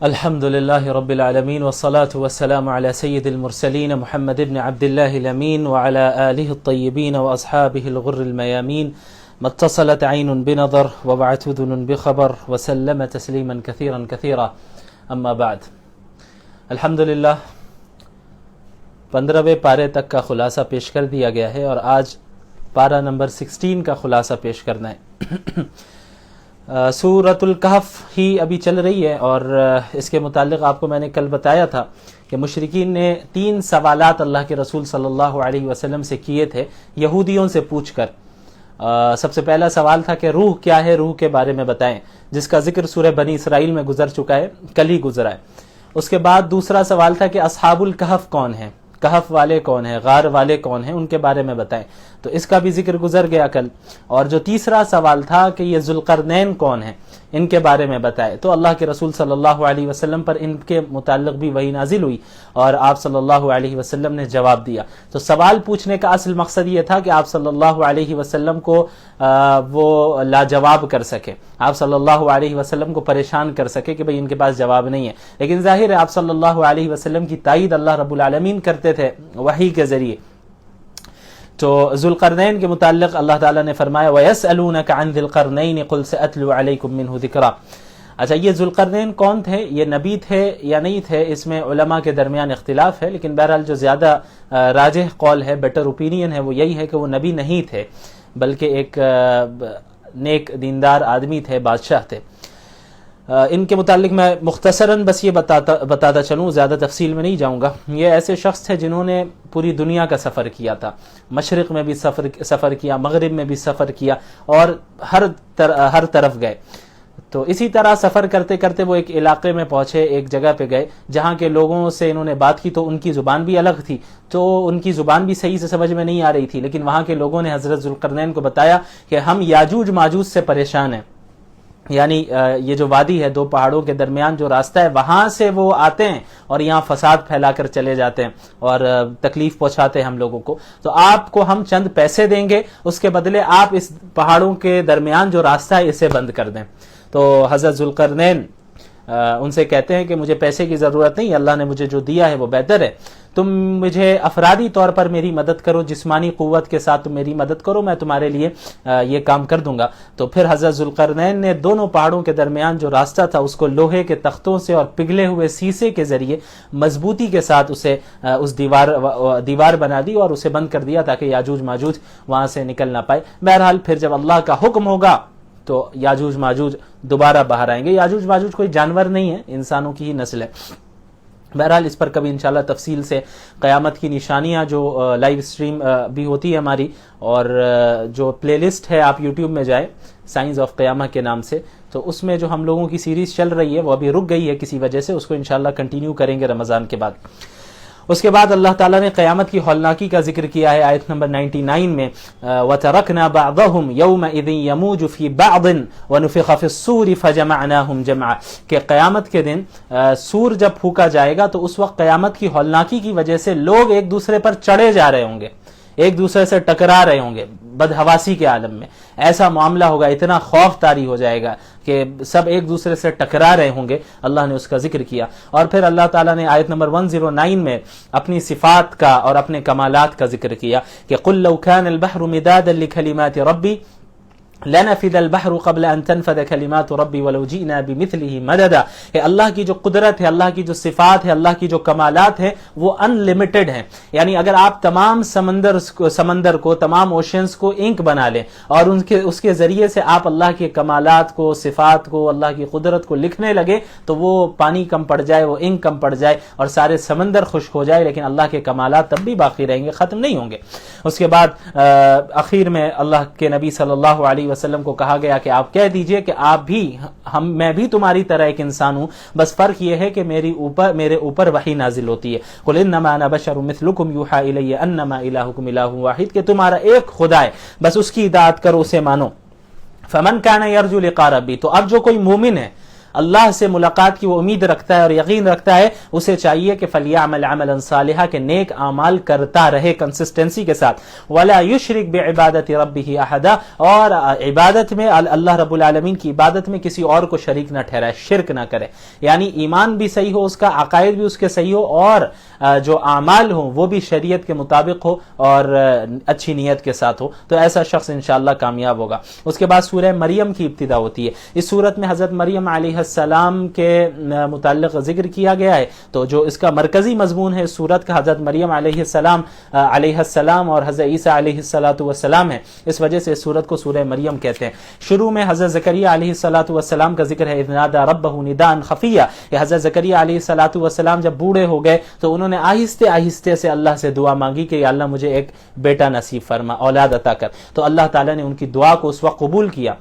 الحمد لله رب العالمين والصلاة والسلام على سيد المرسلين محمد بن عبد الله الأمين وعلى آله الطيبين وأصحابه الغر الميامين ما اتصلت عين بنظر وبعت أذن بخبر وسلم تسليما كثيرا كثيرا أما بعد. الحمدللہ 15ویں پارے تک کا خلاصہ پیش کر دیا گیا ہے اور آج پارہ نمبر 16 کا خلاصہ پیش کرنا ہے. سورۃ الکہف ہی ابھی چل رہی ہے اور اس کے متعلق آپ کو میں نے کل بتایا تھا کہ مشرکین نے 3 سوالات اللہ کے رسول صلی اللہ علیہ وسلم سے کیے تھے یہودیوں سے پوچھ کر. سب سے پہلا سوال تھا کہ روح کیا ہے، روح کے بارے میں بتائیں، جس کا ذکر سورہ بنی اسرائیل میں گزر چکا ہے، کل ہی گزرا ہے. اس کے بعد دوسرا سوال تھا کہ اصحاب الکہف کون ہیں، کہف والے کون ہیں، غار والے کون ہیں، ان کے بارے میں بتائیں، تو اس کا بھی ذکر گزر گیا کل. اور جو تیسرا سوال تھا کہ یہ ذوالقرنین کون ہیں، ان کے بارے میں بتائے، تو اللہ کے رسول صلی اللہ علیہ وسلم پر ان کے متعلق بھی وحی نازل ہوئی اور آپ صلی اللہ علیہ وسلم نے جواب دیا. تو سوال پوچھنے کا اصل مقصد یہ تھا کہ آپ صلی اللہ علیہ وسلم کو وہ لاجواب کر سکے، آپ صلی اللہ علیہ وسلم کو پریشان کر سکے کہ بھئی ان کے پاس جواب نہیں ہے. لیکن ظاہر ہے آپ صلی اللہ علیہ وسلم کی تائید اللہ رب العالمین کرتے تھے وحی کے ذریعے. تو ذوالقرنین کے متعلق اللہ تعالیٰ نے فرمایا وَيَسْأَلُونَكَ عَنْ ذِي الْقَرْنَيْنِ قُلْ سَأَتْلُو عَلَيْكُمْ مِنْهُ ذِكْرًا. اچھا، یہ ذوالقرنین کون تھے، یہ نبی تھے یا نہیں تھے، اس میں علماء کے درمیان اختلاف ہے، لیکن بہرحال جو زیادہ راجح قول ہے، بیٹر اوپینین ہے، وہ یہی ہے کہ وہ نبی نہیں تھے بلکہ ایک نیک دیندار آدمی تھے، بادشاہ تھے. ان کے متعلق میں مختصراً بس یہ بتاتا چلوں، زیادہ تفصیل میں نہیں جاؤں گا. یہ ایسے شخص تھے جنہوں نے پوری دنیا کا سفر کیا تھا، مشرق میں بھی سفر کیا، مغرب میں بھی سفر کیا اور ہر طرف گئے. تو اسی طرح سفر کرتے کرتے وہ ایک علاقے میں پہنچے، ایک جگہ پہ گئے جہاں کے لوگوں سے انہوں نے بات کی تو ان کی زبان بھی الگ تھی، تو ان کی زبان بھی صحیح سے سمجھ میں نہیں آ رہی تھی. لیکن وہاں کے لوگوں نے حضرت ذوالقرنین کو بتایا کہ ہم یاجوج ماجوج سے پریشان ہیں، یعنی یہ جو وادی ہے، 2 پہاڑوں کے درمیان جو راستہ ہے، وہاں سے وہ آتے ہیں اور یہاں فساد پھیلا کر چلے جاتے ہیں اور تکلیف پہنچاتے ہیں ہم لوگوں کو. تو آپ کو ہم چند پیسے دیں گے، اس کے بدلے آپ اس پہاڑوں کے درمیان جو راستہ ہے اسے بند کر دیں. تو حضرت ذوالقرنین ان سے کہتے ہیں کہ مجھے پیسے کی ضرورت نہیں، اللہ نے مجھے جو دیا ہے وہ بہتر ہے، تم مجھے افرادی طور پر میری مدد کرو، جسمانی قوت کے ساتھ تم میری مدد کرو، میں تمہارے لیے یہ کام کر دوں گا. تو پھر حضرت ذوالقرنین نے دونوں پہاڑوں کے درمیان جو راستہ تھا اس کو لوہے کے تختوں سے اور پگھلے ہوئے سیسے کے ذریعے مضبوطی کے ساتھ اسے اس دیوار بنا دی اور اسے بند کر دیا تاکہ یاجوج ماجوج وہاں سے نکل نہ پائے. بہرحال پھر جب اللہ کا حکم ہوگا تو یاجوج ماجوج دوبارہ باہر آئیں گے. یاجوج ماجوج کوئی جانور نہیں ہے، انسانوں کی ہی نسل ہے. بہرحال اس پر کبھی انشاءاللہ تفصیل سے قیامت کی نشانیاں جو لائیو اسٹریم بھی ہوتی ہے ہماری، اور جو پلے لسٹ ہے آپ یوٹیوب میں جائیں سائنس آف قیامہ کے نام سے، تو اس میں جو ہم لوگوں کی سیریز چل رہی ہے وہ ابھی رک گئی ہے کسی وجہ سے، اس کو انشاءاللہ کنٹینیو کریں گے رمضان کے بعد. اس کے بعد اللہ تعالیٰ نے قیامت کی ہولناکی کا ذکر کیا ہے آیت نمبر 99 میں وَتَرَكْنَا بَعْضَهُمْ يَوْمَئِذٍ يَمُوجُ فِي بَعْضٍ وَنُفِخَ فِي الصُّورِ فَجَمَعْنَاهُمْ جَمْعًا. کہ قیامت کے دن سور جب پھونکا جائے گا تو اس وقت قیامت کی ہولناکی کی وجہ سے لوگ ایک دوسرے پر چڑھے جا رہے ہوں گے، ایک دوسرے سے ٹکرا رہے ہوں گے، بدحواسی کے عالم میں ایسا معاملہ ہوگا، اتنا خوف طاری ہو جائے گا کہ سب ایک دوسرے سے ٹکرا رہے ہوں گے. اللہ نے اس کا ذکر کیا. اور پھر اللہ تعالیٰ نے آیت نمبر 109 میں اپنی صفات کا اور اپنے کمالات کا ذکر کیا کہ قُلْ لَوْ كَانَ الْبَحْرُ مِدَادًا لِكَلِمَاتِ رَبِّي لَنَفِدَ الْبَحْرُ قَبْلَ أَن تَنْفَدَ كَلِمَاتُ رَبِّي وَلَوْ جِئْنَا بِمِثْلِهِ مَدَدًا. کہ اللہ کی جو قدرت ہے، اللہ کی جو صفات ہے، اللہ کی جو کمالات ہیں وہ ان لمیٹڈ ہیں. یعنی اگر آپ تمام سمندر کو تمام اوشنز کو انک بنا لیں اور اس کے ذریعے سے آپ اللہ کے کمالات کو، صفات کو، اللہ کی قدرت کو لکھنے لگے تو وہ پانی کم پڑ جائے، وہ انک کم پڑ جائے اور سارے سمندر خشک ہو جائے، لیکن اللہ کے کمالات تب بھی باقی رہیں گے، ختم نہیں ہوں گے. اس کے بعد اخیر میں اللہ کے نبی صلی اللہ علیہ وسلم کو کہا گیا کہ آپ کہہ دیجئے کہ آپ بھی میں بھی تمہاری طرح ایک انسان ہوں، بس فرق یہ ہے کہ میرے اوپر وحی نازل ہوتی ہے. قل انما انا بشر مثلکم یوحی الی انما الہکم الہ واحد. کہ تمہارا ایک خدا ہے، بس اس کی اطاعت کرو، اسے مانو. فمن کان یرجو لقاء ربی. تو اب جو کوئی مومن ہے، اللہ سے ملاقات کی وہ امید رکھتا ہے اور یقین رکھتا ہے، اسے چاہیے کہ فلیعمل عملا صالحا، کہ نیک اعمال کرتا رہے کنسسٹنسی کے ساتھ، ولا یشرک بعبادت ربہ احدا، اور عبادت میں اللہ رب العالمین کی عبادت میں کسی اور کو شریک نہ ٹھہرائے، شرک نہ کرے، یعنی ایمان بھی صحیح ہو اس کا، عقائد بھی اس کے صحیح ہو، اور جو اعمال ہوں وہ بھی شریعت کے مطابق ہو اور اچھی نیت کے ساتھ ہو، تو ایسا شخص انشاءاللہ کامیاب ہوگا۔ اس کے بعد سورہ مریم کی ابتدا ہوتی ہے۔ اس صورت میں حضرت مریم علیہ السلام کے متعلق ذکر کیا گیا ہے، تو جو اس کا مرکزی مضمون ہے اس صورت کا حضرت مریم علیہ السلام اور حضرت عیسیٰ علیہ السلام ہے، اس وجہ سے اس صورت کو سورہ مریم کہتے ہیں۔ شروع میں حضرت زکریا علیہ السلام کا ذکر ہے، اذ نادى ربه نداء خفیا، کہ حضرت زکریا علیہ السلام جب بوڑھے ہو گئے تو انہوں نے آہستہ آہستہ سے اللہ سے دعا مانگی کہ یا اللہ مجھے ایک بیٹا نصیب فرما، اولاد عطا کر، تو اللہ تعالیٰ نے ان کی دعا کو اس وقت قبول کیا،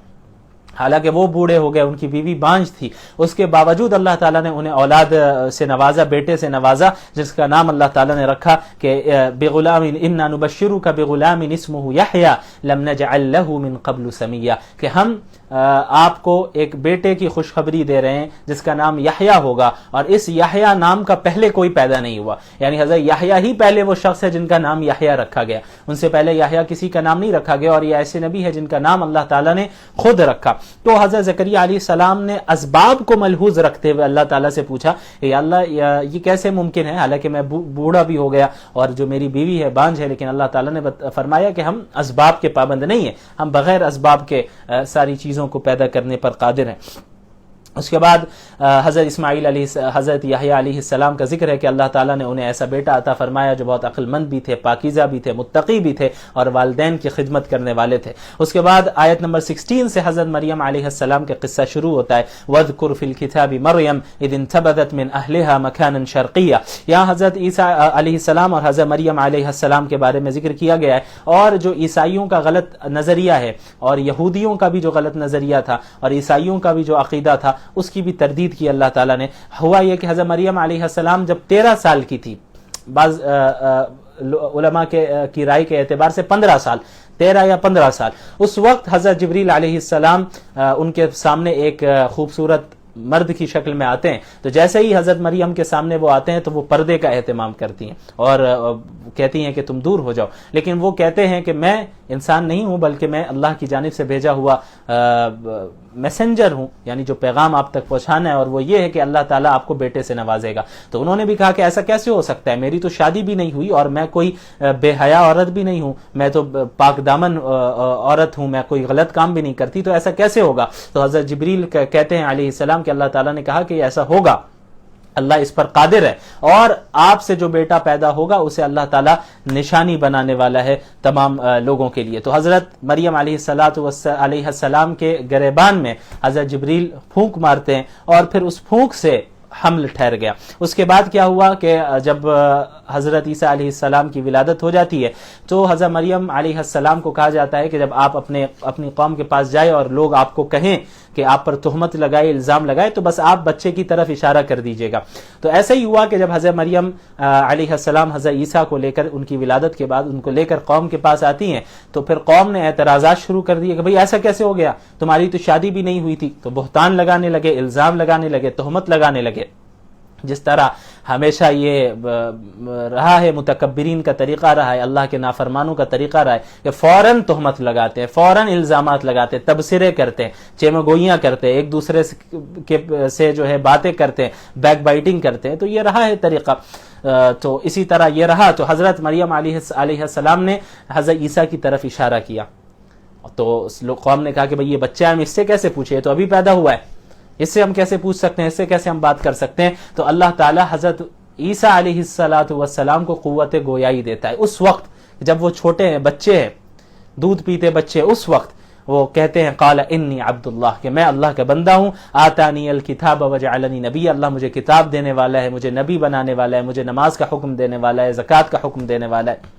حالانکہ وہ بوڑھے ہو گئے، ان کی بیوی بانجھ تھی، اس کے باوجود اللہ تعالیٰ نے انہیں اولاد سے نوازا، بیٹے سے نوازا، جس کا نام اللہ تعالیٰ نے رکھا کہ بغلام انا نبشرک بغلام اسمہ یحییٰ لم نجعل لہ من قبل سمیہ، کہ ہم آپ کو ایک بیٹے کی خوشخبری دے رہے ہیں جس کا نام یحییٰ ہوگا، اور اس یحییٰ نام کا پہلے کوئی پیدا نہیں ہوا، یعنی حضرت یحییٰ ہی پہلے وہ شخص ہے جن کا نام یحییٰ رکھا گیا، ان سے پہلے یحییٰ کسی کا نام نہیں رکھا گیا، اور یہ ایسے نبی ہے جن کا نام اللہ تعالیٰ نے خود رکھا۔ تو حضرت زکریا علیہ السلام نے اسباب کو ملحوظ رکھتے ہوئے اللہ تعالیٰ سے پوچھا کہ یا اللہ یہ کیسے ممکن ہے، حالانکہ میں بوڑھا بھی ہو گیا اور جو میری بیوی ہے بانجھ ہے، لیکن اللہ تعالیٰ نے فرمایا کہ ہم اسباب کے پابند نہیں ہیں، ہم بغیر اسباب کے ساری چیزوں کو پیدا کرنے پر قادر ہیں۔ اس کے بعد حضرت یحییٰ علیہ السلام کا ذکر ہے کہ اللہ تعالیٰ نے انہیں ایسا بیٹا عطا فرمایا جو بہت عقل مند بھی تھے، پاکیزہ بھی تھے، متقی بھی تھے، اور والدین کی خدمت کرنے والے تھے۔ اس کے بعد آیت نمبر 16 سے حضرت مریم علیہ السلام کا قصہ شروع ہوتا ہے، وَاذْكُرْ فِي الْكِتَابِ مَرْيَمَ إِذِ انْتَبَذَتْ مِنْ أَهْلِهَا مَكَانًا شَرْقِيًّا، یہاں حضرت عیسیٰ علیہ السلام اور حضرت مریم علیہ السلام کے بارے میں ذکر کیا گیا ہے، اور جو عیسائیوں کا غلط نظریہ ہے اور یہودیوں کا بھی جو غلط نظریہ تھا اور عیسائیوں کا بھی جو عقیدہ تھا اس کی بھی تردید کی اللہ تعالیٰ نے۔ ہوا یہ کہ حضرت مریم علیہ السلام جب 13 سال کی تھی، بعض علماء کی رائے کے اعتبار سے 15 سال، 13 یا 15 سال، اس وقت حضرت جبریل علیہ السلام ان کے سامنے ایک خوبصورت مرد کی شکل میں آتے ہیں، تو جیسے ہی حضرت مریم کے سامنے وہ آتے ہیں تو وہ پردے کا اہتمام کرتی ہیں اور کہتی ہیں کہ تم دور ہو جاؤ، لیکن وہ کہتے ہیں کہ میں انسان نہیں ہوں بلکہ میں اللہ کی جانب سے بھیجا ہوا میسنجر ہوں، یعنی جو پیغام آپ تک پہنچانا ہے، اور وہ یہ ہے کہ اللہ تعالیٰ آپ کو بیٹے سے نوازے گا۔ تو انہوں نے بھی کہا کہ ایسا کیسے ہو سکتا ہے، میری تو شادی بھی نہیں ہوئی اور میں کوئی بے حیا عورت بھی نہیں ہوں، میں تو پاک دامن عورت ہوں، میں کوئی غلط کام بھی نہیں کرتی، تو ایسا کیسے ہوگا؟ تو حضرت جبریل کہتے ہیں علیہ السلام کہ اللہ تعالیٰ نے کہا کہ ایسا ہوگا، اللہ اس پر قادر ہے، اور آپ سے جو بیٹا پیدا ہوگا اسے اللہ تعالیٰ نشانی بنانے والا ہے تمام لوگوں کے لیے۔ تو حضرت مریم علیہ السلام کے گریبان میں حضرت جبریل پھونک مارتے ہیں اور پھر اس پھونک سے حمل ٹھہر گیا۔ اس کے بعد کیا ہوا کہ جب حضرت عیسیٰ علیہ السلام کی ولادت ہو جاتی ہے تو حضرت مریم علیہ السلام کو کہا جاتا ہے کہ جب آپ اپنی قوم کے پاس جائے اور لوگ آپ کو کہیں کہ آپ پر تہمت لگائے، الزام لگائے، تو بس آپ بچے کی طرف اشارہ کر دیجیے گا۔ تو ایسا ہی ہوا کہ جب حضرت مریم علیہ السلام حضرت عیسیٰ کو لے کر ان کی ولادت کے بعد ان کو لے کر قوم کے پاس آتی ہیں تو پھر قوم نے اعتراضات شروع کر دیے کہ بھئی ایسا کیسے ہو گیا، تمہاری تو شادی بھی نہیں ہوئی تھی، تو بہتان لگانے لگے، الزام لگانے لگے، تہمت لگانے لگے۔ جس طرح ہمیشہ یہ رہا ہے، متکبرین کا طریقہ رہا ہے، اللہ کے نافرمانوں کا طریقہ رہا ہے کہ فوراً تہمت لگاتے ہیں، فوراً الزامات لگاتے ہیں، تبصرے کرتے ہیں، چیمگوئیاں کرتے ہیں، ایک دوسرے سے جو ہے باتیں کرتے ہیں، بیک بائٹنگ کرتے ہیں، تو یہ رہا ہے طریقہ۔ تو اسی طرح یہ رہا، تو حضرت مریم علیہ السلام نے حضرت عیسیٰ کی طرف اشارہ کیا، تو قوم نے کہا کہ بھئی یہ بچہ ہم اس سے کیسے پوچھے، یہ تو ابھی پیدا ہوا ہے، اس سے ہم کیسے پوچھ سکتے ہیں، اس سے کیسے ہم بات کر سکتے ہیں؟ تو اللہ تعالیٰ حضرت عیسیٰ علیہ السلام کو قوت گویائی دیتا ہے اس وقت جب وہ چھوٹے ہیں، بچے ہیں، دودھ پیتے بچے، اس وقت وہ کہتے ہیں قال انی عبد اللہ، کہ میں اللہ کا بندہ ہوں، آتانی الکتاب وجعلنی نبی، اللہ مجھے کتاب دینے والا ہے، مجھے نبی بنانے والا ہے، مجھے نماز کا حکم دینے والا ہے، زکوٰۃ کا حکم دینے والا ہے،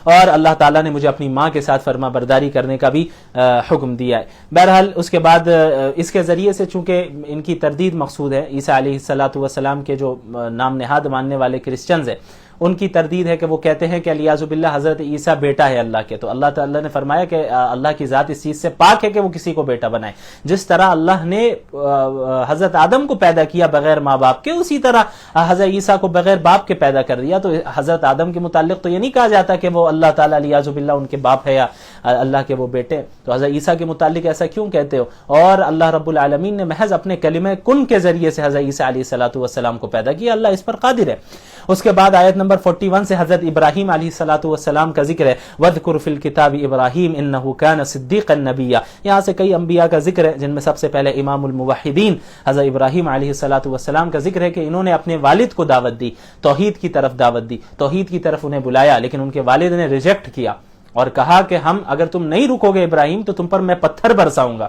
اور اللہ تعالیٰ نے مجھے اپنی ماں کے ساتھ فرما برداری کرنے کا بھی حکم دیا ہے۔ بہرحال اس کے بعد اس کے ذریعے سے چونکہ ان کی تردید مقصود ہے، عیسیٰ علیہ السلام کے جو نام نہاد ماننے والے کرسچنز ہیں ان کی تردید ہے کہ وہ کہتے ہیں کہ الیاذ باللہ حضرت عیسیٰ بیٹا ہے اللہ کے. تو اللہ تعالیٰ نے فرمایا کہ اللہ کی ذات اس چیز سے پاک ہے کہ وہ کسی کو بیٹا بنائے. جس طرح اللہ نے حضرت آدم کو پیدا کیا بغیر ماں باپ کے, اسی طرح حضرت عیسیٰ کو بغیر باپ کے پیدا کر دیا. تو حضرت آدم کے متعلق تو یہ نہیں کہا جاتا کہ وہ اللہ تعالیٰ الیاذ باللہ ان کے باپ ہے یا اللہ کے وہ بیٹے. تو حضرت عیسیٰ کے متعلق ایسا کیوں کہتے ہو؟ اور اللہ رب العالمین نے محض اپنے کلمہ کن کے ذریعے سے حضرت عیسیٰ علیہ الصلوۃ والسلام کو پیدا کیا. اللہ اس پر قادر ہے. اس کے بعد آیت نمبر 41 سے حضرت ابراہیم علیہ الصلوۃ والسلام کا ذکر ہے. وَاذْكُرْ فِي الْكِتَابِ ابراہیم انہ کان صدیقا نبیا. یہاں سے کئی انبیاء کا ذکر ہے جن میں سب سے پہلے امام الموحدین حضرت ابراہیم علیہ الصلوۃ والسلام کا ذکر ہے کہ انہوں نے اپنے والد کو دعوت دی, توحید کی طرف دعوت دی, توحید کی طرف انہیں بلایا, لیکن ان کے والد نے ریجیکٹ کیا اور کہا کہ ہم اگر تم نہیں رکو گے ابراہیم تو تم پر میں پتھر برساؤں گا.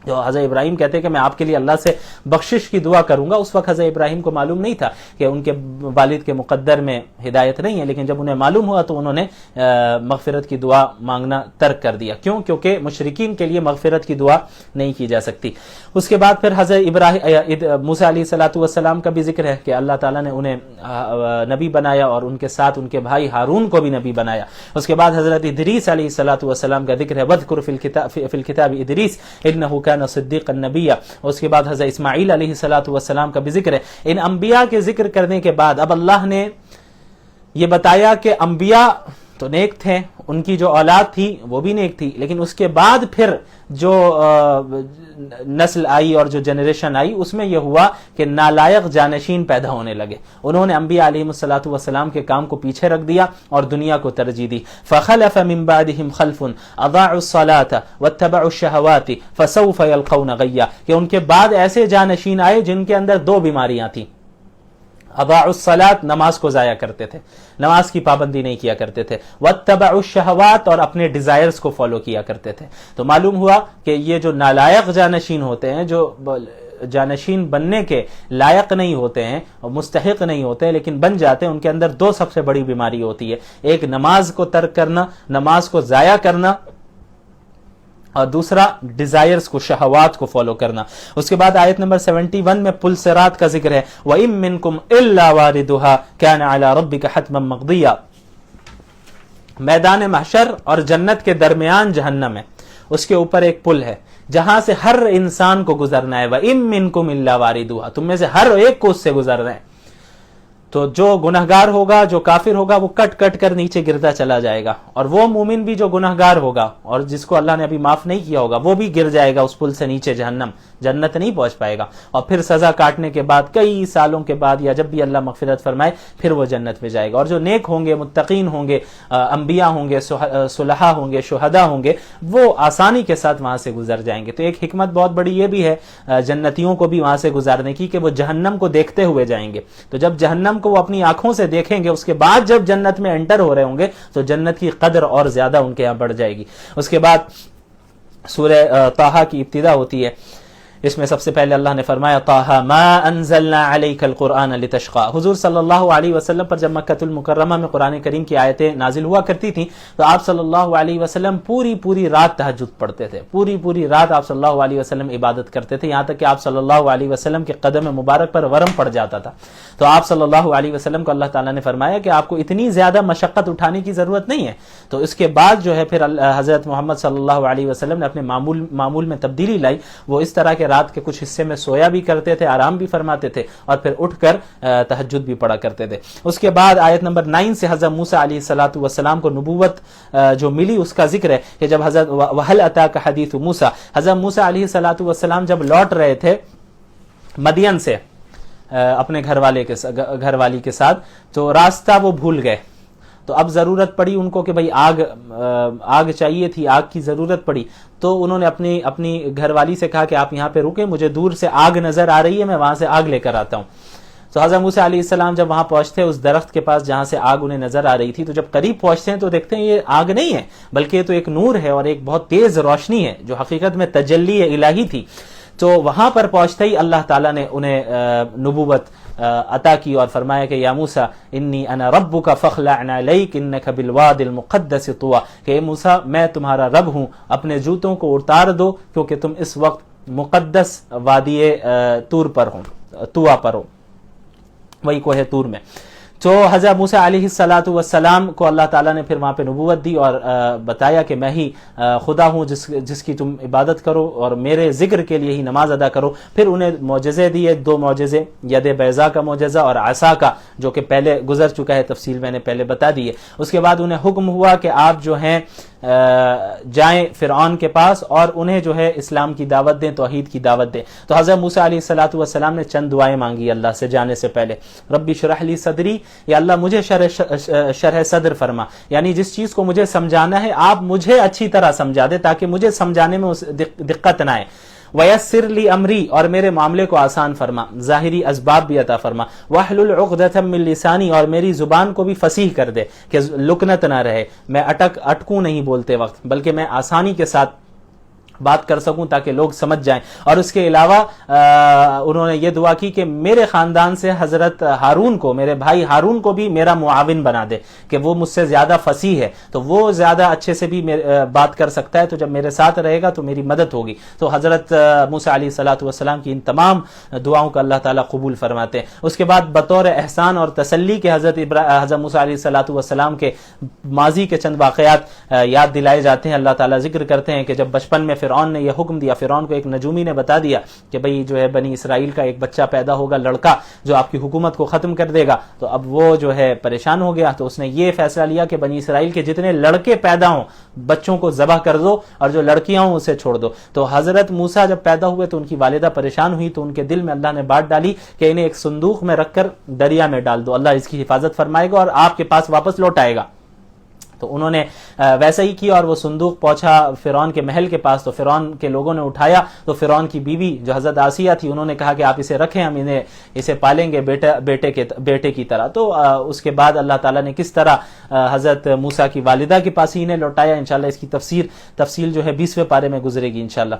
جو حضرت ابراہیم کہتے ہیں کہ میں آپ کے لیے اللہ سے بخشش کی دعا کروں گا. اس وقت حضرت ابراہیم کو معلوم نہیں تھا کہ ان کے والد کے مقدر میں ہدایت نہیں ہے, لیکن جب انہیں معلوم ہوا تو انہوں نے مغفرت کی دعا مانگنا ترک کر دیا. کیوں؟ کیونکہ مشرکین کے لیے مغفرت کی دعا نہیں کی جا سکتی. اس کے بعد پھر حضرت موسیٰ علیہ الصلوۃ والسلام کا بھی ذکر ہے کہ اللہ تعالیٰ نے انہیں نبی بنایا اور ان کے ساتھ ان کے بھائی ہارون کو بھی نبی بنایا. اس کے بعد حضرت ادریس علیہ الصلوۃ والسلام کا ذکر ہے. وَاذْكُرْ فِي الْكِتَابِ ادریس انہ کان صدیقا نبیا. اس کے بعد حضرت اسماعیل علیہ الصلوۃ والسلام کا بھی ذکر ہے. ان انبیاء کے ذکر کرنے کے بعد اب اللہ نے یہ بتایا کہ انبیاء تو نیک تھے, ان کی جو اولاد تھی وہ بھی نیک تھی, لیکن اس کے بعد پھر جو نسل آئی اور جو جنریشن آئی اس میں یہ ہوا کہ نالائق جانشین پیدا ہونے لگے. انہوں نے انبیاء علیہ الصلوۃ والسلام کے کام کو پیچھے رکھ دیا اور دنیا کو ترجیح دی. فخلف من بعدهم خلف اضاعوا الصلاة واتبعوا الشهوات فسوف يلقون غیا, کہ ان کے بعد ایسے جانشین آئے جن کے اندر دو بیماریاں تھیں. اضاعوا الصلاة, نماز کو ضائع کرتے تھے, نماز کی پابندی نہیں کیا کرتے تھے. واتبعوا الشہوات, اور اپنے ڈیزائرز کو فالو کیا کرتے تھے. تو معلوم ہوا کہ یہ جو نالائق جانشین ہوتے ہیں, جو جانشین بننے کے لائق نہیں ہوتے ہیں اور مستحق نہیں ہوتے ہیں لیکن بن جاتے ہیں, ان کے اندر دو سب سے بڑی بیماری ہوتی ہے. ایک نماز کو ترک کرنا, نماز کو ضائع کرنا, اور دوسرا ڈیزائرز کو, شہوات کو فالو کرنا. اس کے بعد آیت نمبر 71 میں پل صراط کا ذکر ہے. وَإِن مِّنكُمْ إِلَّا وَارِدُهَا كَانَ عَلَى رَبِّكَ حَتْمًا مَقْضِيًّا. میدان محشر اور جنت کے درمیان جہنم ہے, اس کے اوپر ایک پل ہے جہاں سے ہر انسان کو گزرنا ہے. وَإِن مِّنكُمْ إِلَّا وَارِدُهَا, تم میں سے ہر ایک کو اس سے گزرنا ہے. تو جو گنہگار ہوگا, جو کافر ہوگا, وہ کٹ کٹ کر نیچے گرتا چلا جائے گا, اور وہ مومن بھی جو گنہگار ہوگا اور جس کو اللہ نے ابھی معاف نہیں کیا ہوگا وہ بھی گر جائے گا اس پل سے نیچے جہنم, جنت نہیں پہنچ پائے گا. اور پھر سزا کاٹنے کے بعد کئی سالوں کے بعد یا جب بھی اللہ مغفرت فرمائے پھر وہ جنت میں جائے گا. اور جو نیک ہوں گے, متقین ہوں گے, انبیاء ہوں گے, صلحاء ہوں گے, شہداء ہوں گے, وہ آسانی کے ساتھ وہاں سے گزر جائیں گے. تو ایک حکمت بہت بڑی یہ بھی ہے جنتیوں کو بھی وہاں سے گزارنے کی کہ وہ جہنم کو دیکھتے ہوئے جائیں گے. تو جب جہنم کو وہ اپنی آنکھوں سے دیکھیں گے, اس کے بعد جب جنت میں انٹر ہو رہے ہوں گے تو جنت کی قدر اور زیادہ ان کے یہاں بڑھ جائے گی. اس کے بعد سورہ طٰہٰ کی ابتدا ہوتی ہے. اس میں سب سے پہلے اللہ نے فرمایا طٰہٰ ما انزلنا علیک القرآن لتشقیٰ. حضور صلی اللہ علیہ وسلم پر جب مکۃ المکرمہ میں قرآن کریم کی آیتیں نازل ہوا کرتی تھیں تو آپ صلی اللہ علیہ وسلم پوری رات تہجد پڑھتے تھے, پوری رات آپ صلی اللہ علیہ وسلم عبادت کرتے تھے, یہاں تک کہ آپ صلی اللہ علیہ وسلم کے قدم مبارک پر ورم پڑ جاتا تھا. تو آپ صلی اللہ علیہ وسلم کو اللہ تعالیٰ نے فرمایا کہ آپ کو اتنی زیادہ مشقت اٹھانے کی ضرورت نہیں ہے. تو اس کے بعد جو ہے پھر حضرت محمد صلی اللہ علیہ وسلم نے اپنے معمول میں تبدیلی لائی. وہ اس طرح کے رات کے کچھ حصے میں سویا بھی کرتے تھے, آرام بھی فرماتے تھے, اور پھر اٹھ کر تہجد بھی پڑھا کرتے تھے. اس کے بعد آیت نمبر 9 سے حضرت موسیٰ علیہ الصلوۃ والسلام کو نبوت جو ملی اس کا ذکر ہے کہ جب حضرت وَهَلْ أَتَاكَ حَدِيثُ موسیٰ, حضرت موسیٰ علیہ الصلوۃ والسلام جب لوٹ رہے تھے مدین سے اپنے گھر والی کے ساتھ, تو راستہ وہ بھول گئے. تو اب ضرورت پڑی ان کو کہ بھئی آگ چاہیے تھی, آگ کی ضرورت پڑی. تو انہوں نے اپنی گھر والی سے کہا کہ آپ یہاں پہ رکیں, مجھے دور سے آگ نظر آ رہی ہے, میں وہاں سے آگ لے کر آتا ہوں. تو حضرت موسیٰ علیہ السلام جب وہاں پہنچتے اس درخت کے پاس جہاں سے آگ انہیں نظر آ رہی تھی, تو جب قریب پہنچتے ہیں تو دیکھتے ہیں یہ آگ نہیں ہے بلکہ یہ تو ایک نور ہے اور ایک بہت تیز روشنی ہے جو حقیقت میں تجلی الہی تھی. تو وہاں پر پہنچتے ہی اللہ تعالیٰ نے انہیں نبوت عطا کی اور فرمایا کہ یا موسیٰ انی انا ربک فاخلع علیک انک بالواد المقدس طویٰ, کہ اے موسیٰ میں تمہارا رب ہوں, اپنے جوتوں کو اتار دو کیونکہ تم اس وقت مقدس وادی طور پر ہو, طویٰ پر ہو, وہی کوہ طور میں. تو حضرت موسیٰ علیہ السلام کو اللہ تعالیٰ نے پھر وہاں پہ نبوت دی اور بتایا کہ میں ہی خدا ہوں جس کی تم عبادت کرو اور میرے ذکر کے لیے ہی نماز ادا کرو. پھر انہیں معجزے دیے, 2 معجزے, ید بیضا کا معجزہ اور عصا کا, جو کہ پہلے گزر چکا ہے, تفصیل میں نے پہلے بتا دی ہے. اس کے بعد انہیں حکم ہوا کہ آپ جو ہیں جائیں فرعون کے پاس اور انہیں جو ہے اسلام کی دعوت دیں, توحید کی دعوت دیں. تو حضرت موسیٰ علیہ السلام نے چند دعائیں مانگی اللہ سے جانے سے پہلے. ربی شرح لی صدری, یا اللہ مجھے شرح صدر فرما, یعنی جس چیز کو مجھے سمجھانا ہے آپ مجھے اچھی طرح سمجھا دے تاکہ مجھے سمجھانے میں دقت نہ آئے. ویسر لی امری, اور میرے معاملے کو آسان فرما, ظاہری اسباب بھی عطا فرما. واحلل عقدۃ من لسانی, اور میری زبان کو بھی فصیح کر دے کہ لکنت نہ رہے, میں اٹکوں نہیں بولتے وقت, بلکہ میں آسانی کے ساتھ بات کر سکوں تاکہ لوگ سمجھ جائیں. اور اس کے علاوہ انہوں نے یہ دعا کی کہ میرے خاندان سے حضرت ہارون کو, میرے بھائی ہارون کو بھی میرا معاون بنا دے, کہ وہ مجھ سے زیادہ فصیح ہے تو وہ زیادہ اچھے سے بھی بات کر سکتا ہے, تو جب میرے ساتھ رہے گا تو میری مدد ہوگی. تو حضرت موسیٰ علیہ السلام کی ان تمام دعاؤں کا اللہ تعالیٰ قبول فرماتے ہیں. اس کے بعد بطور احسان اور تسلی کے حضرت موسیٰ علیہ السلام کے ماضی کے چند واقعات یاد دلائے جاتے ہیں. اللہ تعالیٰ ذکر کرتے ہیں کہ جب بچپن میں فرعون نے یہ حکم دیا, فرعون کو ایک نجومی نے بتا دیا کہ بھئی جو ہے بنی اسرائیل کا ایک بچہ پیدا ہوگا, لڑکا, جو آپ کی حکومت کو ختم کر دے گا. تو اب وہ جو ہے پریشان ہو گیا, تو اس نے یہ فیصلہ لیا کہ بنی اسرائیل کے جتنے لڑکے پیدا ہوں بچوں کو ذبح کر دو اور جو لڑکیاں ہوں اسے چھوڑ دو. تو حضرت موسیٰ جب پیدا ہوئے تو ان کی والدہ پریشان ہوئی, تو ان کے دل میں اللہ نے بات ڈالی کہ انہیں ایک صندوق میں رکھ کر دریا میں ڈال دو, اللہ اس کی حفاظت فرمائے گا اور آپ کے پاس واپس لوٹ آئے گا. تو انہوں نے ویسا ہی کیا اور وہ صندوق پہنچا فرعون کے محل کے پاس. تو فرعون کے لوگوں نے اٹھایا, تو فرعون کی بیوی جو حضرت آسیہ تھی انہوں نے کہا کہ آپ اسے رکھیں, ہم اسے پالیں گے بیٹے کی طرح. تو اس کے بعد اللہ تعالیٰ نے کس طرح حضرت موسیٰ کی والدہ کے پاس ہی انہیں لوٹایا, انشاءاللہ اس کی تفصیل جو ہے 20ویں پارے میں گزرے گی انشاءاللہ.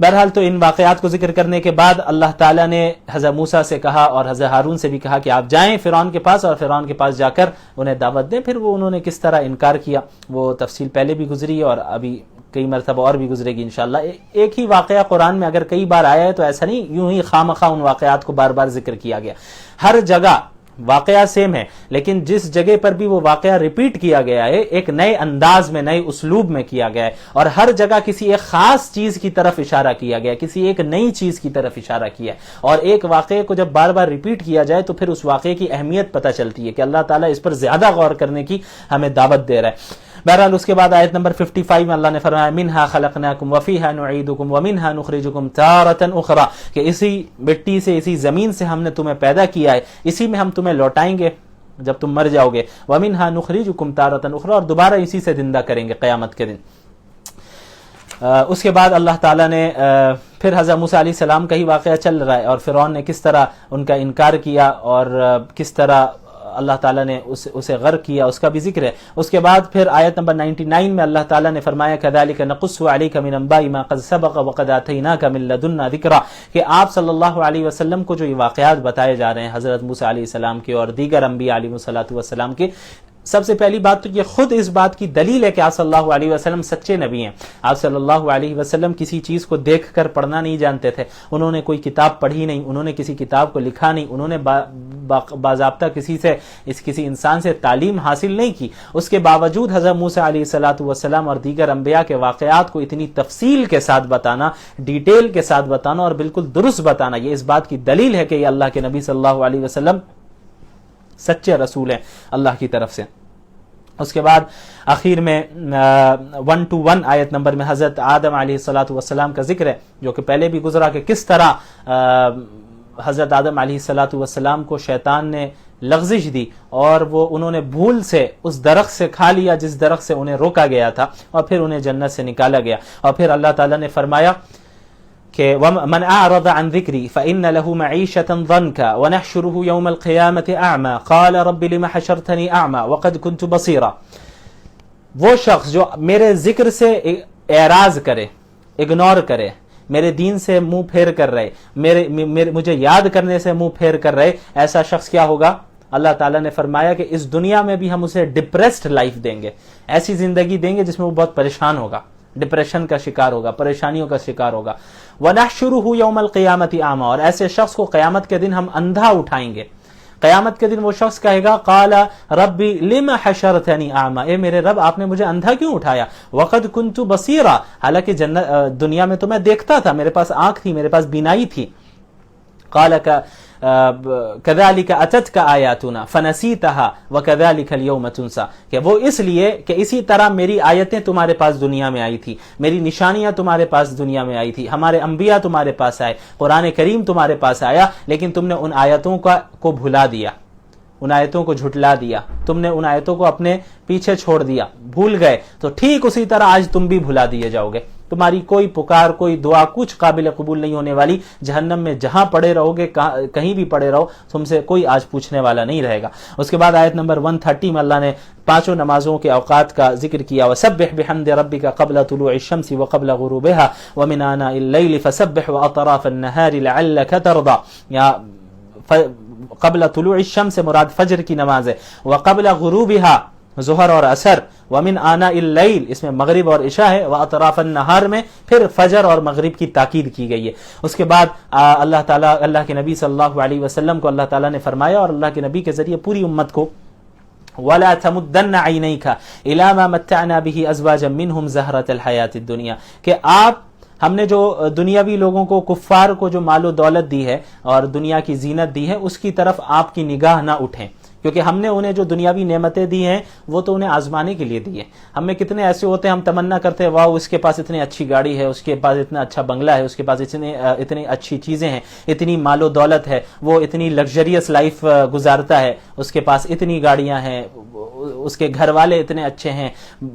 بہرحال تو ان واقعات کو ذکر کرنے کے بعد اللہ تعالیٰ نے حضرت موسیٰ سے کہا اور حضرت ہارون سے بھی کہا کہ آپ جائیں فرعون کے پاس اور فرعون کے پاس جا کر انہیں دعوت دیں. پھر وہ انہوں نے کس طرح انکار کیا وہ تفصیل پہلے بھی گزری ہے اور ابھی کئی مرتبہ اور بھی گزرے گی انشاءاللہ. ایک ہی واقعہ قرآن میں اگر کئی بار آیا ہے تو ایسا نہیں یوں ہی خواہ ان واقعات کو بار بار ذکر کیا گیا. ہر جگہ واقعہ سیم ہے, لیکن جس جگہ پر بھی وہ واقعہ ریپیٹ کیا گیا ہے ایک نئے انداز میں, نئے اسلوب میں کیا گیا ہے, اور ہر جگہ کسی ایک خاص چیز کی طرف اشارہ کیا گیا ہے, کسی ایک نئی چیز کی طرف اشارہ کیا ہے. اور ایک واقعے کو جب بار بار ریپیٹ کیا جائے تو پھر اس واقعے کی اہمیت پتہ چلتی ہے کہ اللہ تعالیٰ اس پر زیادہ غور کرنے کی ہمیں دعوت دے رہا ہے. بہرحال اس کے بعد آیت نمبر 55 میں اللہ نے فرمایا منہا خلقناکم وفیہا نعیدکم ومنہا نخرجکم تارۃ اخری, کہ اسی مٹی سے, اسی زمین سے ہم نے تمہیں پیدا کیا ہے, اسی میں ہم تمہیں لوٹائیں گے جب تم مر جاؤ گے. ومنہا نخرجکم تارۃ اخری, اور دوبارہ اسی سے زندہ کریں گے قیامت کے دن. اس کے بعد اللہ تعالیٰ نے پھر حضرت موسیٰ علیہ السلام کا ہی واقعہ چل رہا ہے اور فرعون نے کس طرح ان کا انکار کیا اور کس طرح اللہ تعالیٰ نے اسے غرق کیا, اس کا بھی ذکر ہے. اس کے بعد پھر آیت نمبر 99 میں اللہ تعالیٰ نے فرمایا كذلك نقص عليك من انباء ما قد سبق وقد آتيناك من لدنا ذكرا, کہ آپ صلی اللہ علیہ وسلم کو جو یہ واقعات بتائے جا رہے ہیں حضرت موسیٰ علیہ السلام کے اور دیگر انبیاء علیہ السلام کے, سب سے پہلی بات تو یہ خود اس بات کی دلیل ہے کہ آپ صلی اللہ علیہ وسلم سچے نبی ہیں. آپ صلی اللہ علیہ وسلم کسی چیز کو دیکھ کر پڑھنا نہیں جانتے تھے, انہوں نے کوئی کتاب پڑھی نہیں, انہوں نے کسی کتاب کو لکھا نہیں, انہوں نے باضابطہ کسی انسان سے تعلیم حاصل نہیں کی. اس کے باوجود حضرت موسیٰ علیہ السلام اور دیگر انبیاء کے واقعات کو اتنی تفصیل کے ساتھ بتانا, ڈیٹیل کے ساتھ بتانا اور بالکل درست بتانا, یہ اس بات کی دلیل ہے کہ یہ اللہ کے نبی صلی اللہ علیہ وسلم سچے رسول ہیں اللہ کی طرف سے. اس کے بعد آخر میں 1-1 آیت نمبر میں حضرت آدم علیہ السلام کا ذکر ہے جو کہ پہلے بھی گزرا, کہ کس طرح حضرت آدم علیہ السلام کو شیطان نے لغزش دی اور وہ انہوں نے بھول سے اس درخت سے کھا لیا جس درخت سے انہیں روکا گیا تھا, اور پھر انہیں جنت سے نکالا گیا. اور پھر اللہ تعالیٰ نے فرمایا کہ من اعرض عن ذکری فإن له معیشة ضنکا ونحشره يوم القیامة اعمى قال رب لم حشرتنی اعمى وقد كنت بصیرا. وہ شخص جو میرے ذکر سے اعراض کرے, اگنور کرے, میرے دین سے منہ پھیر کر رہے, مجھے یاد کرنے سے منہ پھیر کر رہے, ایسا شخص کیا ہوگا؟ اللہ تعالیٰ نے فرمایا کہ اس دنیا میں بھی ہم اسے ڈپریسڈ لائف دیں گے, ایسی زندگی دیں گے جس میں وہ بہت پریشان ہوگا, ڈپریشن کا شکار ہوگا, پریشانیوں کا شکار ہوگا. وَنَحْشُرُهُ يَوْمَ الْقِيَامَةِ أَعْمَى, اور ایسے شخص کو قیامت کے دن ہم اندھا اٹھائیں گے. قیامت کے دن وہ شخص کہے گا قال ربی لما حشرتنی اعمی، اے میرے رب آپ نے مجھے اندھا کیوں اٹھایا، وقد کنت بصیرا، حالانکہ دنیا میں تو میں دیکھتا تھا، میرے پاس آنکھ تھی، میرے پاس بینائی تھی. قال كذلك اتتك آیاتنا فنسیتها وكذلك اليوم تنسى، کہ وہ اس لیے کہ اسی طرح میری آیتیں تمہارے پاس دنیا میں آئی تھی، میری نشانیاں تمہارے پاس دنیا میں آئی تھی، ہمارے انبیاء تمہارے پاس آئے، قرآن کریم تمہارے پاس آیا، لیکن تم نے ان آیتوں کو بھلا دیا، ان آیتوں کو جھٹلا دیا، تم نے ان آیتوں کو اپنے پیچھے چھوڑ دیا، بھول گئے. تو ٹھیک اسی طرح آج تم بھی بھلا دیے جاؤ گے، تمہاری کوئی پکار، کوئی دعا کچھ قابل قبول نہیں ہونے والی. جہنم میں جہاں پڑے رہو گے، کہیں بھی پڑے رہو، تم سے کوئی آج پوچھنے والا نہیں رہے گا. اس کے بعد آیت نمبر 130 میں اللہ نے پانچوں نمازوں کے اوقات کا ذکر کیا. وَسَبِّحْ بِحَمْدِ رَبِّكَ قَبْلَ طُلُوعِ الشَّمْسِ وَقَبْلَ غُرُوبِهَا وَمِنْ آنَاءِ اللَّيْلِ فَسَبِّحْ وَأَطْرَافَ النَّهَارِ لَعَلَّكَ تَرْضَىٰ. یا قبل طلوع الشمس سے مراد فجر کی نماز ہے، وقبل غروبها ظہر اور عصر، ومن آناء اللیل اس میں مغرب اور عشاء ہے، واطراف النہار میں پھر فجر اور مغرب کی تاکید کی گئی ہے. اس کے بعد اللہ کے نبی صلی اللہ علیہ وسلم کو اللہ تعالیٰ نے فرمایا اور اللہ کے نبی کے ذریعے پوری امت کو وَلَا تَمُدَّنَّ عَيْنَيْكَ إِلَىٰ مَا مَتَّعْنَا بِهِ أَزْوَاجًا مِّنْهُمْ زَهْرَةَ الْحَيَاةِ الدُّنْيَا، کہ ہم نے جو دنیاوی لوگوں کو، کفار کو جو مال و دولت دی ہے اور دنیا کی زینت دی ہے، اس کی طرف آپ کی نگاہ نہ اٹھیں، کیونکہ ہم نے انہیں جو دنیاوی نعمتیں دی ہیں وہ تو انہیں آزمانے کے لیے دی ہیں. ہم میں کتنے ایسے ہوتے ہیں، ہم تمنا کرتے ہیں واہ اس کے پاس اتنی اچھی گاڑی ہے، اس کے پاس اتنا اچھا بنگلہ ہے، اس کے پاس اتنی اچھی چیزیں ہیں، اتنی مال و دولت ہے، وہ اتنی لگژریس لائف گزارتا ہے، اس کے پاس اتنی گاڑیاں ہیں، اس کے گھر والے اتنے اچھے ہیں،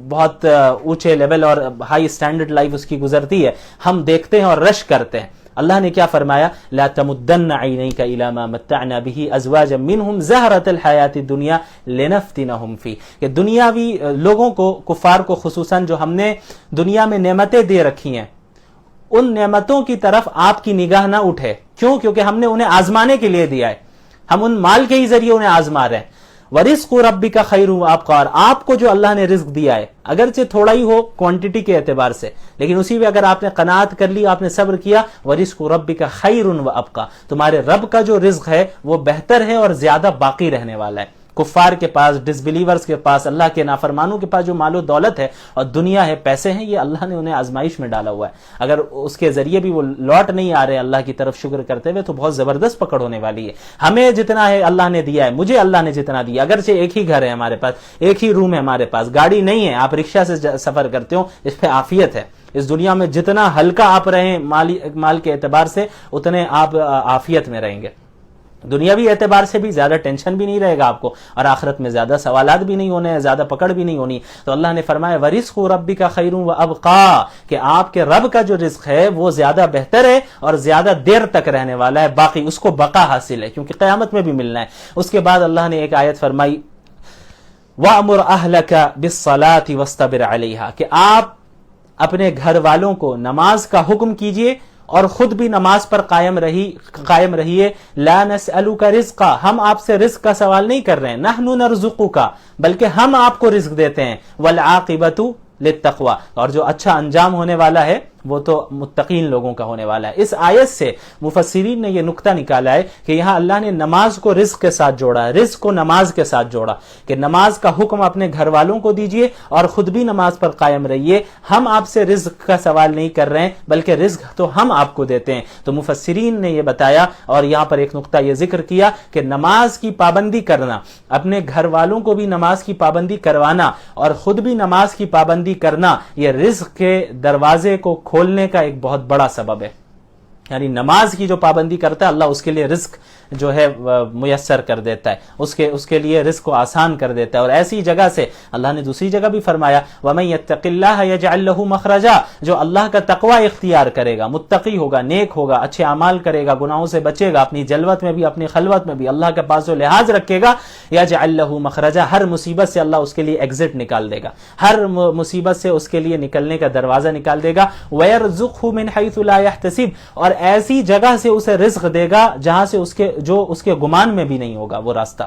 بہت اونچے لیول اور ہائی سٹینڈرڈ لائف اس کی گزرتی ہے. ہم دیکھتے ہیں اور رش کرتے ہیں. اللہ نے کیا فرمایا؟ لا تمدن عینیک الی ما متعنا به ازواجا منهم زہرۃ الحیات الدنیا لنفتنہم فی، کہ دنیاوی لوگوں کو، کفار کو خصوصاً، جو ہم نے دنیا میں نعمتیں دے رکھی ہیں، ان نعمتوں کی طرف آپ کی نگاہ نہ اٹھے. کیوں؟ کیونکہ ہم نے انہیں آزمانے کے لیے دیا ہے، ہم ان مال کے ہی ذریعے انہیں آزما رہے ہیں. ورزق ربک خیر وابقا، آپ کو جو اللہ نے رزق دیا ہے اگرچہ تھوڑا ہی ہو کوانٹٹی کے اعتبار سے، لیکن اسی میں اگر آپ نے قناعت کر لی، آپ نے صبر کیا، ورزق ربک خیر وابقا، تمہارے رب کا جو رزق ہے وہ بہتر ہے اور زیادہ باقی رہنے والا ہے. کفار کے پاس، ڈس بلیورز کے پاس، اللہ کے نافرمانوں کے پاس جو مال و دولت ہے اور دنیا ہے، پیسے ہیں، یہ اللہ نے انہیں آزمائش میں ڈالا ہوا ہے. اگر اس کے ذریعے بھی وہ لوٹ نہیں آ رہے اللہ کی طرف شکر کرتے ہوئے تو بہت زبردست پکڑ ہونے والی ہے. ہمیں جتنا ہے اللہ نے دیا ہے، مجھے اللہ نے جتنا دیا، اگرچہ ایک ہی گھر ہے ہمارے پاس، ایک ہی روم ہے ہمارے پاس، گاڑی نہیں ہے، آپ رکشہ سے سفر کرتے ہو، اس پہ عافیت ہے. اس دنیا میں جتنا ہلکا آپ رہیں مال کے اعتبار سے، اتنے آپ عافیت میں رہیں گے. دنیاوی اعتبار سے بھی زیادہ ٹینشن بھی نہیں رہے گا آپ کو، اور آخرت میں زیادہ سوالات بھی نہیں ہونے ہیں، زیادہ پکڑ بھی نہیں ہونی. تو اللہ نے فرمایا ورزق ربک خیر وابقا، کہ آپ کے رب کا جو رزق ہے وہ زیادہ بہتر ہے اور زیادہ دیر تک رہنے والا ہے، باقی اس کو بقا حاصل ہے کیونکہ قیامت میں بھی ملنا ہے. اس کے بعد اللہ نے ایک آیت فرمائی وَأْمُرْ أَهْلَكَ بِالصَّلَاةِ وَاسْتَبِرْ عَلَيْهَا، کہ آپ اپنے گھر والوں کو نماز کا حکم کیجئے اور خود بھی نماز پر قائم رہیے. لا نسألک رزقا، ہم آپ سے رزق کا سوال نہیں کر رہے ہیں، نحن نرزقک، بلکہ ہم آپ کو رزق دیتے ہیں. والعاقبۃ للتقوی، اور جو اچھا انجام ہونے والا ہے وہ تو متقین لوگوں کا ہونے والا ہے. اس آیت سے مفسرین نے یہ نقطہ نکالا ہے کہ یہاں اللہ نے نماز کو رزق کے ساتھ جوڑا ہے، رزق کو نماز کے ساتھ جوڑا، کہ نماز کا حکم اپنے گھر والوں کو دیجئے اور خود بھی نماز پر قائم رہیے. ہم آپ سے رزق کا سوال نہیں کر رہے ہیں بلکہ رزق تو ہم آپ کو دیتے ہیں. تو مفسرین نے یہ بتایا اور یہاں پر ایک نقطہ یہ ذکر کیا کہ نماز کی پابندی کرنا، اپنے گھر والوں کو بھی نماز کی پابندی کروانا اور خود بھی نماز کی پابندی کرنا، یہ رزق کے دروازے کو کھولنے کا ایک بہت بڑا سبب ہے. یعنی نماز کی جو پابندی کرتا ہے اللہ اس کے لیے رزق جو ہے میسر کر دیتا ہے، اس کے لیے رزق کو آسان کر دیتا ہے. اور ایسی جگہ سے اللہ نے دوسری جگہ بھی فرمایا وَمَن يَتَّقِ اللَّهَ يَجْعَل لَّهُ مَخْرَجًا، جو اللہ کا تقوی اختیار کرے گا، متقی ہوگا، نیک ہوگا، اچھے اعمال کرے گا، گناہوں سے بچے گا، اپنی جلوت میں بھی اپنی خلوت میں بھی اللہ کے پاس و لحاظ رکھے گا، يَجْعَل لَّهُ مَخْرَجًا، ہر مصیبت سے اللہ اس کے لیے ایگزٹ نکال دے گا، ہر مصیبت سے اس کے لیے نکلنے کا دروازہ نکال دے گا. وَيَرْزُقْهُ مِنْ حَيْثُ لَا يَحْتَسِبُ، اور ایسی جگہ سے اسے رزق دے گا جہاں سے اس کے گمان میں بھی نہیں ہوگا، وہ راستہ،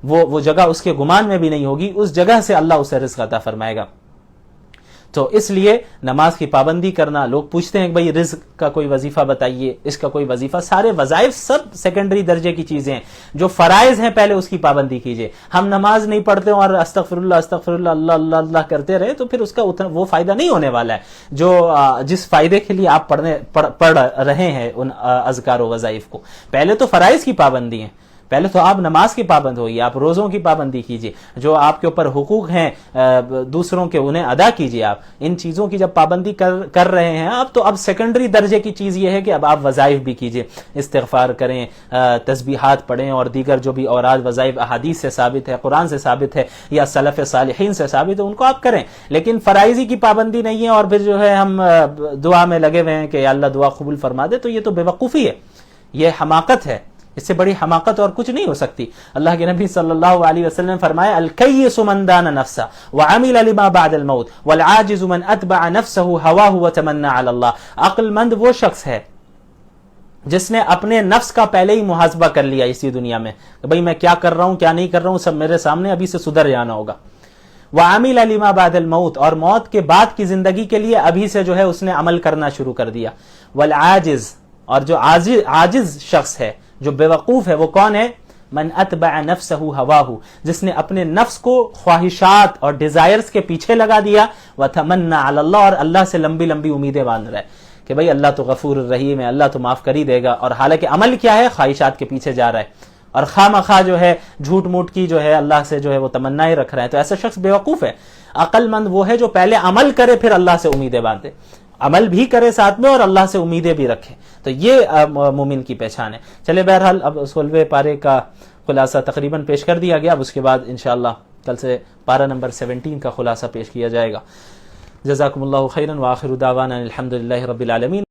وہ جگہ اس کے گمان میں بھی نہیں ہوگی، اس جگہ سے اللہ اسے رزق عطا فرمائے گا. تو اس لیے نماز کی پابندی کرنا. لوگ پوچھتے ہیں کہ بھائی رزق کا کوئی وظیفہ بتائیے, اس کا کوئی وظیفہ. سارے وظائف سب سیکنڈری درجے کی چیزیں ہیں. جو فرائض ہیں پہلے اس کی پابندی کیجیے. ہم نماز نہیں پڑھتے اور استغفر اللہ اللہ اللہ اللہ کرتے رہے تو پھر اس کا وہ فائدہ نہیں ہونے والا ہے جو جس فائدے کے لیے آپ پڑھ رہے ہیں ان اذکار و وظائف کو. پہلے تو فرائض کی پابندی ہیں, پہلے تو آپ نماز کی پابند ہوئیے, آپ روزوں کی پابندی کیجیے, جو آپ کے اوپر حقوق ہیں دوسروں کے انہیں ادا کیجیے. آپ ان چیزوں کی جب پابندی کر رہے ہیں آپ, تو اب سیکنڈری درجے کی چیز یہ ہے کہ اب آپ وظائف بھی کیجیے, استغفار کریں, تسبیحات پڑھیں اور دیگر جو بھی اوراد وظائف احادیث سے ثابت ہے, قرآن سے ثابت ہے یا سلف صالحین سے ثابت ہے, ان کو آپ کریں. لیکن فرائضی کی پابندی نہیں ہے اور پھر جو ہے ہم دعا میں لگے ہوئے ہیں کہ اللہ دعا قبول فرما دے, تو یہ تو بے وقوفی ہے, یہ حماقت ہے. اس سے بڑی حماقت اور کچھ نہیں ہو سکتی. اللہ کے نبی صلی اللہ علیہ وسلم نے فرمایا الکیس من دان نفسہ وعمل لما بعد الموت والعاجز من اتبع نفسہ ہواہ وتمنى علی اللہ. عقل مند وہ شخص ہے جس نے اپنے نفس کا پہلے ہی محاسبہ کر لیا اسی دنیا میں کہ بھئی میں کیا کر رہا ہوں کیا نہیں کر رہا ہوں, سب میرے سامنے, ابھی سے سدھر جانا ہوگا. وعمل لما بعد الموت, اور موت کے بعد کی زندگی کے لیے ابھی سے جو ہے اس نے عمل کرنا شروع کر دیا. والعاجز, اور جو عاجز شخص ہے, جو بے وقوف ہے, وہ کون ہے؟ من اتبع نفسہ ہواہ, جس نے اپنے نفس کو خواہشات اور ڈیزائرز کے پیچھے لگا دیا. وتمنى علی اللہ, اور اللہ سے لمبی لمبی امیدیں باندھ رہا ہے کہ بھئی اللہ تو غفور الرحیم ہے, اللہ تو معاف کر ہی دے گا, اور حالانکہ عمل کیا ہے؟ خواہشات کے پیچھے جا رہا ہے اور خواہ مخواہ جو ہے جھوٹ موٹ کی جو ہے اللہ سے جو ہے وہ تمنائیں رکھ رہا ہے. تو ایسا شخص بے وقوف ہے. عقل مند وہ ہے جو پہلے عمل کرے پھر اللہ سے امیدیں باندھے, عمل بھی کرے ساتھ میں اور اللہ سے امیدیں بھی رکھے. تو یہ مومن کی پہچان ہے. چلے بہرحال اب 16ویں پارے کا خلاصہ تقریباً پیش کر دیا گیا. اب اس کے بعد انشاءاللہ کل سے پارہ نمبر 17 کا خلاصہ پیش کیا جائے گا. جزاکم اللہ خیرا وآخر دعوانا الحمدللہ رب العالمین.